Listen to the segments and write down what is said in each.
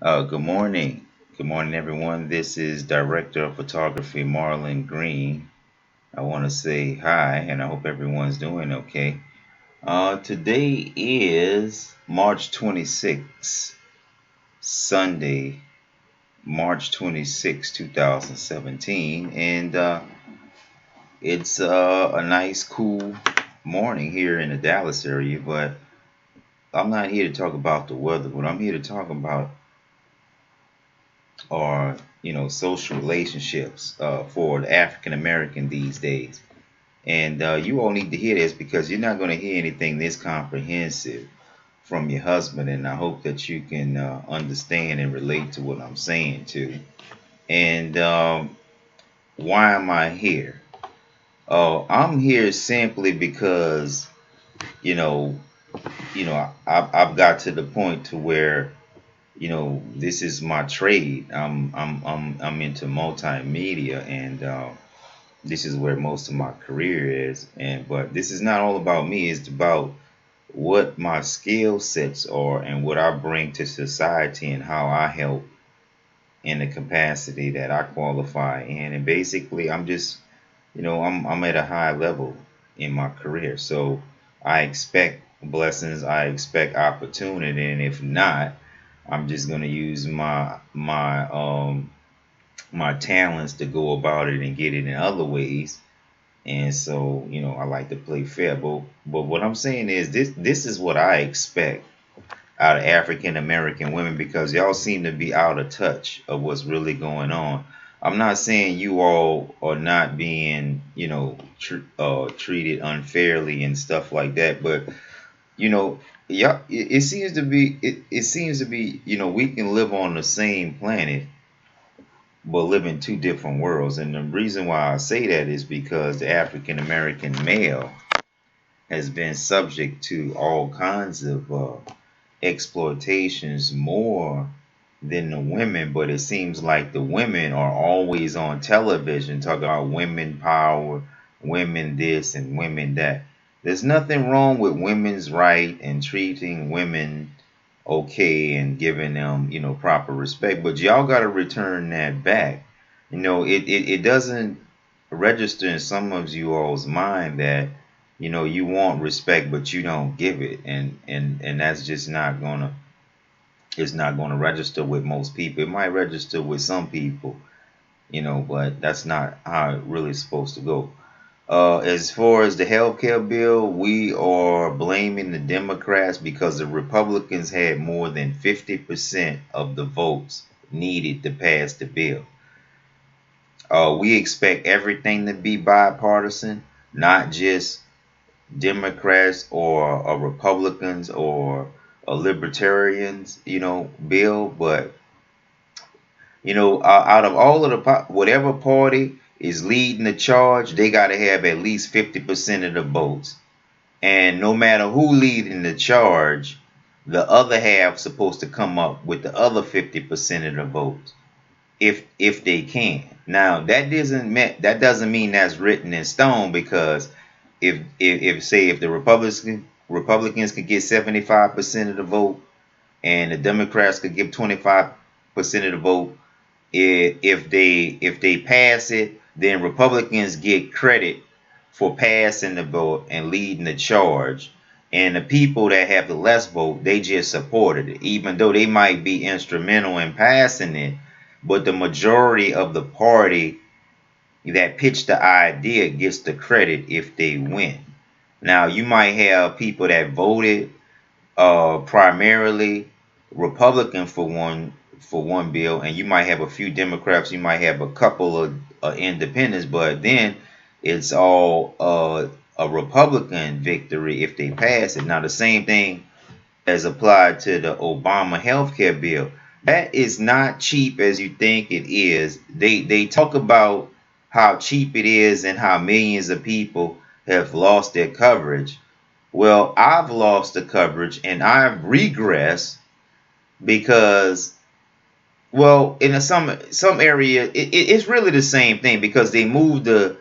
Good morning. Good morning, everyone. This is Director of Photography Marlon Green. I want to say hi, and I hope everyone's doing okay. Today is March 26th, Sunday, March 26, 2017, and it's a nice, cool morning here in the Dallas area, but I'm not here to talk about the weather. What I'm here to talk about are social relationships for the African American these days. And you all need to hear this because you're not going to hear anything this comprehensive from your husband. And I hope that you can understand and relate to what I'm saying too. And why am I here? I'm here simply because you know, I've got to the point to where this is my trade. I'm into multimedia, and this is where most of my career is. And but this is not all about me. It's about what my skill sets are and what I bring to society and how I help in the capacity that I qualify in. And basically, I'm just I'm at a high level in my career, so I expect blessings. I expect opportunity, and if not, I'm just gonna use my talents to go about it and get it in other ways. And so, I like to play fair. But what I'm saying is this is what I expect out of African American women because y'all seem to be out of touch of what's really going on. I'm not saying you all are not being, treated unfairly and stuff like that, but yeah, it seems to be it seems to be we can live on the same planet but live in two different worlds. And the reason why I say that is because the African American male has been subject to all kinds of exploitations more than the women, but it seems like the women are always on television talking about women power, women this and women that. There's nothing wrong with women's right and treating women okay and giving them, proper respect, but y'all got to return that back. It doesn't register in some of you all's mind that you want respect but you don't give it, and that's just not gonna it's not gonna register with most people. It might register with some people, but that's not how it really is supposed to go. As far as the healthcare bill, we are blaming the Democrats because the Republicans had more than 50% of the votes needed to pass the bill. We expect everything to be bipartisan, not just Democrats or Republicans or libertarians, bill. But out of all of whatever party is leading the charge, they got to have at least 50% of the votes. And no matter who leading the charge, the other half supposed to come up with the other 50% of the votes if they can. Now that doesn't mean that's written in stone because if say if the Republicans could get 75% of the vote and the Democrats could give 25% of the vote, if they pass it, then Republicans get credit for passing the vote and leading the charge. And the people that have the less vote, they just supported it, even though they might be instrumental in passing it. But the majority of the party that pitched the idea gets the credit if they win. Now you might have people that voted primarily Republican for one bill, and you might have a few Democrats, you might have a couple of independents, but then it's all a Republican victory if they pass it. Now the same thing as applied to the Obama health care bill. That is not cheap as you think it is. They talk about how cheap it is and how millions of people have lost their coverage. Well, I've lost the coverage and I've regressed because, well, in some area, it's really the same thing because they move the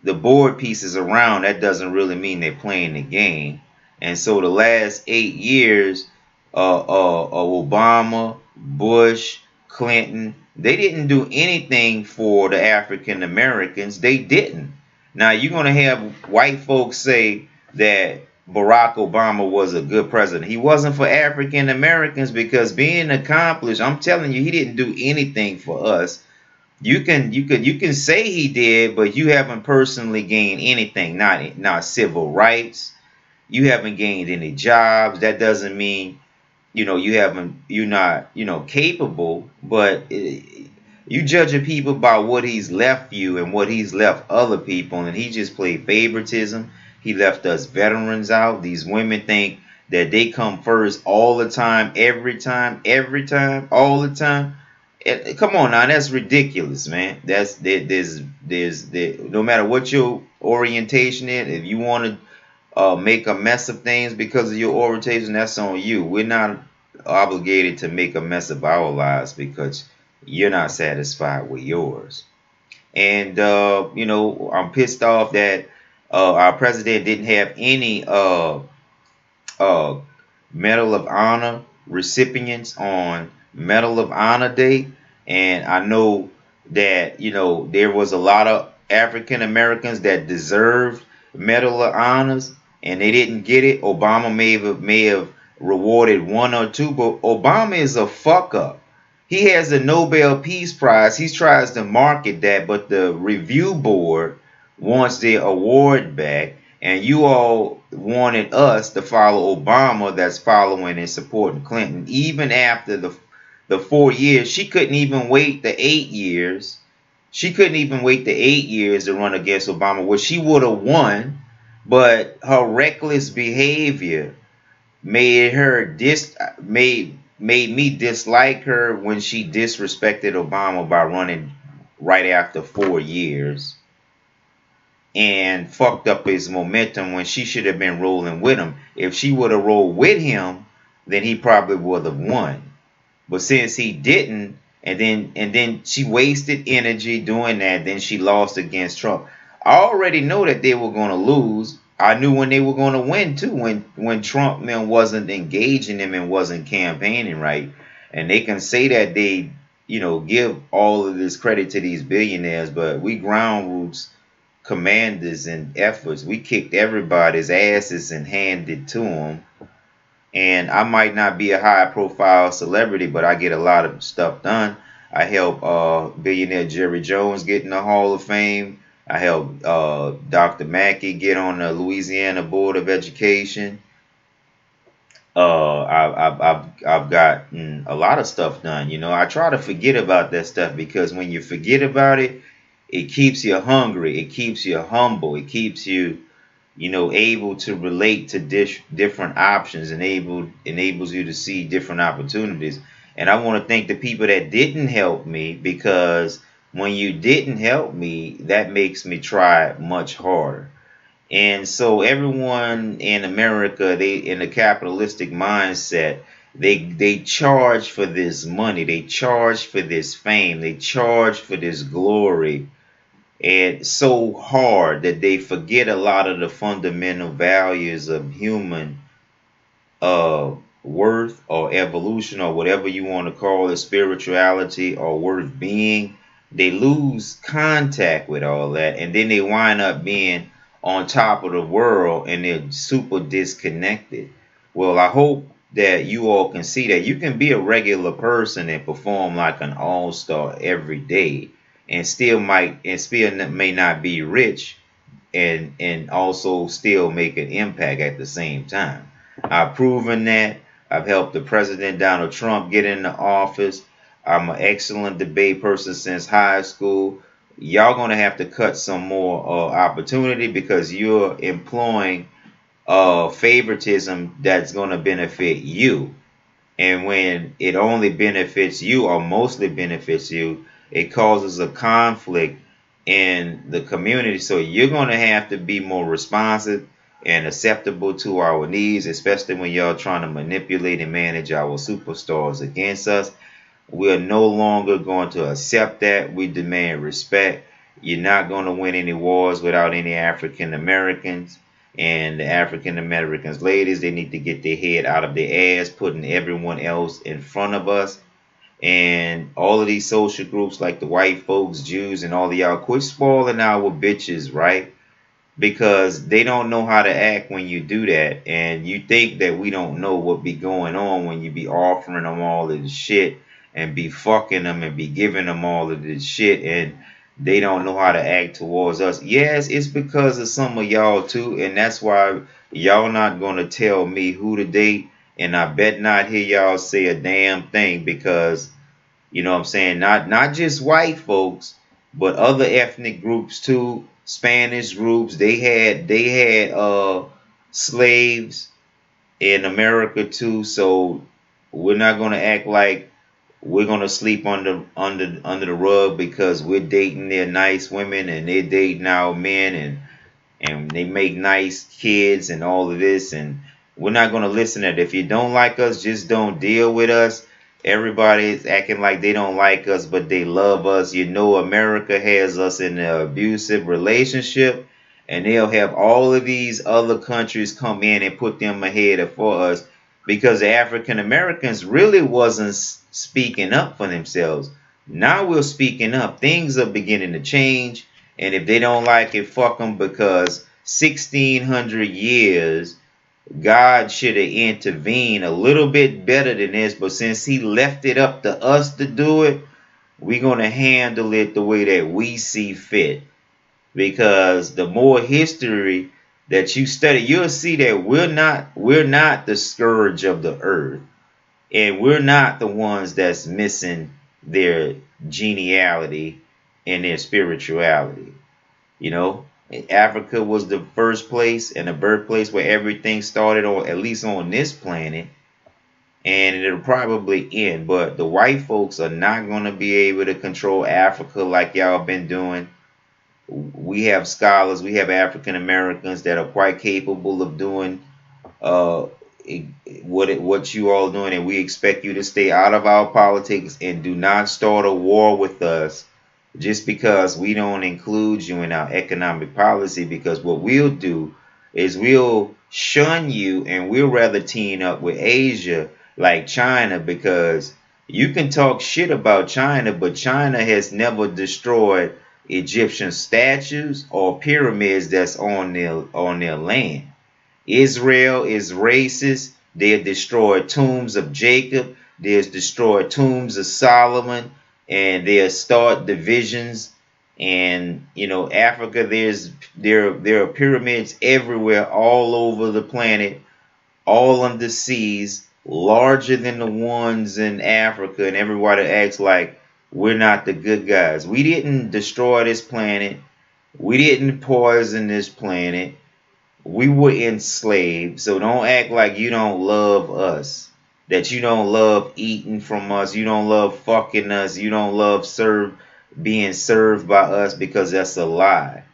board pieces around. That doesn't really mean they're playing the game. And so the last 8 years, Obama Bush, Clinton, they didn't do anything for the African Americans. They didn't. Now you're going to have white folks say that Barack Obama was a good president. He wasn't for African Americans because being accomplished, I'm telling you, he didn't do anything for us. You can say he did, but you haven't personally gained anything. Not civil rights. You haven't gained any jobs. That doesn't mean you're not capable, but you judging people by what he's left you and what he's left other people, and he just played favoritism. He left us veterans out. These women think that they come first all the time, every time, all the time. Come on now, that's ridiculous, man. There's no matter what your orientation is, if you want to make a mess of things because of your orientation, that's on you. We're not obligated to make a mess of our lives because you're not satisfied with yours. And I'm pissed off that our president didn't have any uh, Medal of Honor recipients on Medal of Honor Day. And I know that there was a lot of African Americans that deserved Medal of Honors and they didn't get it. Obama may have rewarded one or two, but Obama is a fuck up. He has a Nobel Peace Prize. He tries to market that, but the review board wants their award back. And you all wanted us to follow Obama, that's following and supporting Clinton, even after the 4 years. She couldn't even wait the 8 years. She couldn't even wait the 8 years to run against Obama, which she would have won, but her reckless behavior made me dislike her when she disrespected Obama by running right after 4 years and fucked up his momentum when she should have been rolling with him. If she would have rolled with him, then he probably would have won. But since he didn't, and then she wasted energy doing that, then she lost against Trump. I already know that they were going to lose. I knew when they were going to win too, when Trump wasn't engaging them and wasn't campaigning right. And they can say that they give all of this credit to these billionaires, but we ground roots commanders and efforts, we kicked everybody's asses and handed to them. And I might not be a high profile celebrity, but I get a lot of stuff done. I help billionaire Jerry Jones get in the Hall of Fame. I helped Dr. Mackey get on the Louisiana Board of Education. I've gotten a lot of stuff done. I try to forget about that stuff because when you forget about it, it keeps you hungry. It keeps you humble. It keeps you, able to relate to different options, and enables you to see different opportunities. And I want to thank the people that didn't help me, because when you didn't help me, that makes me try much harder. And so everyone in America, they in the capitalistic mindset, they charge for this money, they charge for this fame, they charge for this glory, and so hard that they forget a lot of the fundamental values of human worth or evolution or whatever you want to call it, spirituality or worth being. They lose contact with all that, and then they wind up being on top of the world and they're super disconnected. Well, I hope that you all can see that you can be a regular person and perform like an all-star every day and still may not be rich, and also still make an impact at the same time. I've proven that. I've helped the President Donald Trump get into office. I'm an excellent debate person since high school. Y'all gonna have to cut some more opportunity, because you're employing favoritism that's gonna benefit you. And when it only benefits you or mostly benefits you, it causes a conflict in the community. So you're going to have to be more responsive and acceptable to our needs, especially when y'all trying to manipulate and manage our superstars against us. We're no longer going to accept that. We demand respect. You're not going to win any wars without any African Americans. And the African Americans, ladies, they need to get their head out of their ass, putting everyone else in front of us. and all of these social groups like the white folks, Jews, and all of y'all, quit spoiling our bitches, right? Because they don't know how to act when you do that, and you think that we don't know what be going on when you be offering them all of this shit and be fucking them and be giving them all of this shit, and they don't know how to act towards us. Yes, it's because of some of y'all too, and that's why y'all not gonna tell me who to date, and I bet not hear y'all say a damn thing, because you know what I'm saying? Not just white folks, but other ethnic groups too. Spanish groups. They had slaves in America too. So we're not gonna act like we're gonna sleep under the rug because we're dating their nice women and they're dating our men, and they make nice kids and all of this, and we're not going to listen to it. If you don't like us, just don't deal with us. Everybody's acting like they don't like us, but they love us. You know, America has us in an abusive relationship, and they'll have all of these other countries come in and put them ahead for us because the African Americans really wasn't speaking up for themselves. Now we're speaking up. Things are beginning to change, and if they don't like it, fuck them, because 1600 years, God should have intervened a little bit better than this. But since He left it up to us to do it, we're going to handle it the way that we see fit. Because the more history that you study, you'll see that we're not the scourge of the earth. And we're not the ones that's missing their geniality and their spirituality. You know, Africa was the first place and the birthplace where everything started, or at least on this planet, and it'll probably end. But the white folks are not going to be able to control Africa like y'all been doing. We have scholars, we have African Americans that are quite capable of doing uh, what you all doing, and we expect you to stay out of our politics and do not start a war with us just because we don't include you in our economic policy. Because what we'll do is we'll shun you, and we'll rather team up with Asia like China, because you can talk shit about China, but China has never destroyed Egyptian statues or pyramids that's on their land. Israel is racist. They have destroyed tombs of Jacob. They have destroyed tombs of Solomon, and they have started divisions. And you know, Africa, there are pyramids everywhere, all over the planet, all under seas, larger than the ones in Africa. And everybody acts like we're not the good guys. We didn't destroy this planet. We didn't poison this planet. We were enslaved, so don't act like you don't love us, that you don't love eating from us, you don't love fucking us, you don't love being served by us, because that's a lie.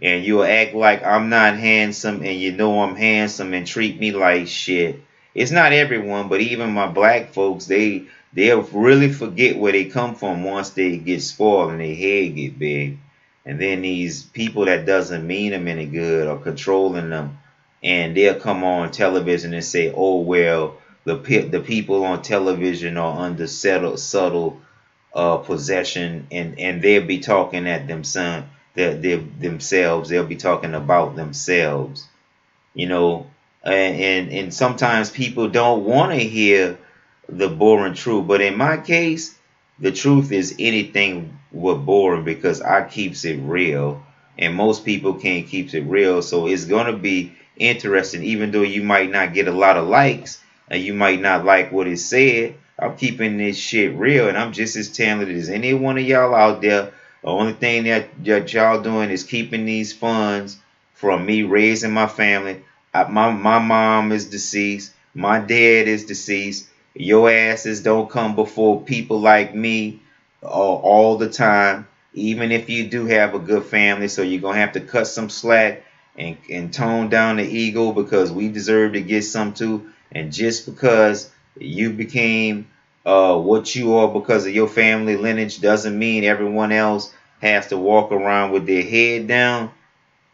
And you'll act like I'm not handsome, and you know I'm handsome, and treat me like shit. It's not everyone, but even my black folks, they'll really forget where they come from once they get spoiled and their head get big. And then these people that doesn't mean them any good are controlling them, and they'll come on television and say, "Oh well, the people on television are under subtle possession," and they'll be talking at themselves. They'll be talking about themselves, you know. And sometimes people don't want to hear the boring truth, but in my case, the truth is anything but boring, because I keeps it real, and most people can't keep it real. So it's gonna be interesting, even though you might not get a lot of likes and you might not like what it said. I'm keeping this shit real, and I'm just as talented as any one of y'all out there. The only thing that y'all doing is keeping these funds from me raising my family. My mom is deceased. My dad is deceased. Your asses don't come before people like me all the time, even if you do have a good family. So you're going to have to cut some slack and tone down the ego, because we deserve to get some too. And just because you became what you are because of your family lineage doesn't mean everyone else has to walk around with their head down.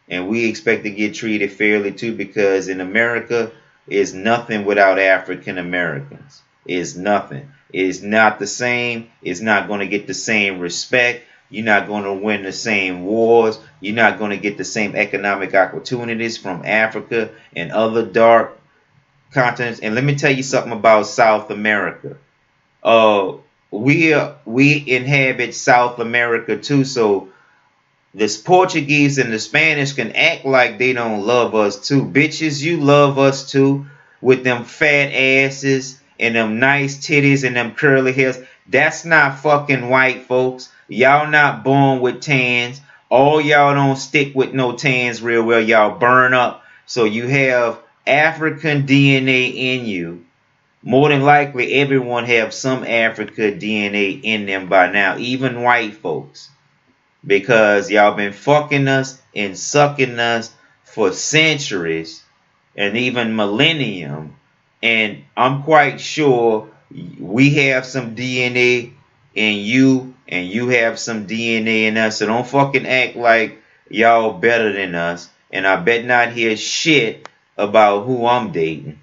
And we expect to get treated fairly too, because in America is nothing without African Americans. Is nothing. is not the same. It's not going to get the same respect. You're not going to win the same wars. You're not going to get the same economic opportunities from Africa and other dark continents. And let me tell you something about South America. Uh, we inhabit South America too, so this Portuguese and the Spanish can act like they don't love us too. Bitches, you love us too, with them fat asses and them nice titties and them curly hairs. That's not fucking white folks. Y'all not born with tans. All y'all don't stick with no tans real well. Y'all burn up. So you have African DNA in you. More than likely, everyone have some Africa DNA in them by now, even white folks, because y'all been fucking us and sucking us for centuries and even millennium. And I'm quite sure we have some DNA in you and you have some DNA in us. So don't fucking act like y'all better than us. And I bet not hear shit about who I'm dating.